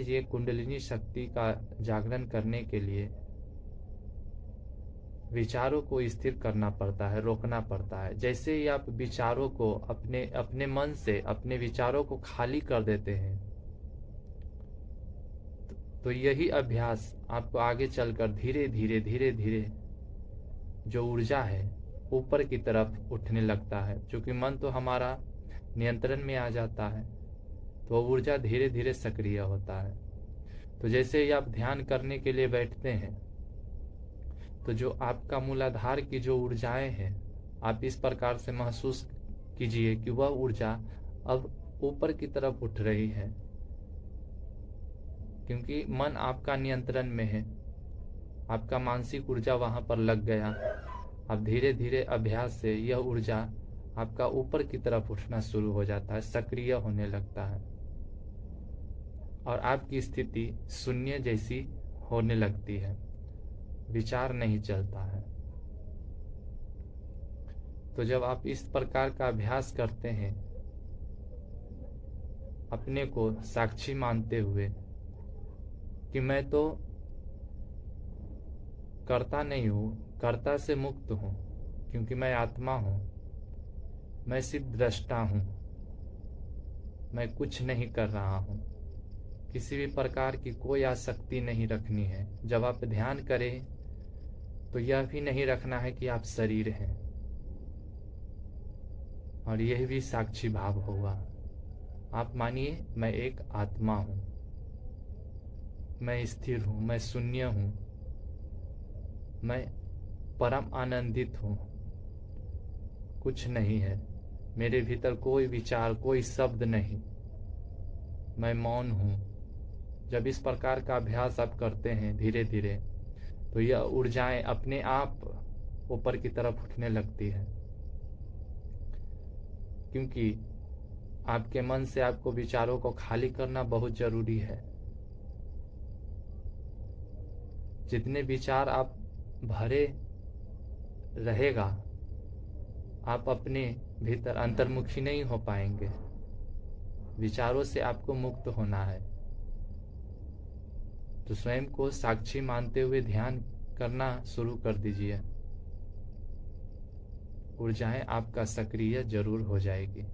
लीजिए, कुंडलिनी शक्ति का जागरण करने के लिए विचारों को स्थिर करना पड़ता है, रोकना पड़ता है। जैसे ही आप विचारों को अपने मन से अपने विचारों को खाली कर देते हैं, तो यही अभ्यास आपको आगे चलकर धीरे धीरे जो ऊर्जा है ऊपर की तरफ उठने लगता है। क्योंकि मन तो हमारा नियंत्रण में आ जाता है, तो ऊर्जा धीरे धीरे सक्रिय होता है। तो जैसे ही आप ध्यान करने के लिए बैठते हैं, तो जो आपका मूलाधार की जो ऊर्जाएं हैं, आप इस प्रकार से महसूस कीजिए कि वह ऊर्जा अब ऊपर की तरफ उठ रही है, क्योंकि मन आपका नियंत्रण में है। आपका मानसिक ऊर्जा वहां पर लग गया। अब धीरे धीरे अभ्यास से यह ऊर्जा आपका ऊपर की तरफ उठना शुरू हो जाता है, सक्रिय होने लगता है, और आपकी स्थिति शून्य जैसी होने लगती है, विचार नहीं चलता है। तो जब आप इस प्रकार का अभ्यास करते हैं, अपने को साक्षी मानते हुए कि मैं तो कर्ता नहीं हूं, कर्ता से मुक्त हूं, क्योंकि मैं आत्मा हूं, मैं सिर्फ दृष्टा हूं, मैं कुछ नहीं कर रहा हूं, किसी भी प्रकार की कोई आसक्ति नहीं रखनी है। जब आप ध्यान करें तो यह भी नहीं रखना है कि आप शरीर हैं, और यह भी साक्षी भाव होगा। आप मानिए मैं एक आत्मा हूं, मैं स्थिर हूं, मैं शून्य हूं, मैं परम आनंदित हूं, कुछ नहीं है मेरे भीतर, कोई विचार, कोई शब्द नहीं, मैं मौन हूं। जब इस प्रकार का अभ्यास आप करते हैं धीरे धीरे, तो यह ऊर्जाएं अपने आप ऊपर की तरफ उठने लगती है, क्योंकि आपके मन से आपको विचारों को खाली करना बहुत जरूरी है। जितने विचार आप भरे रहेगा, आप अपने भीतर अंतर्मुखी नहीं हो पाएंगे। विचारों से आपको मुक्त होना है, तो स्वयं को साक्षी मानते हुए ध्यान करना शुरू कर दीजिए। ऊर्जाएं आपका सक्रिय जरूर हो जाएगी।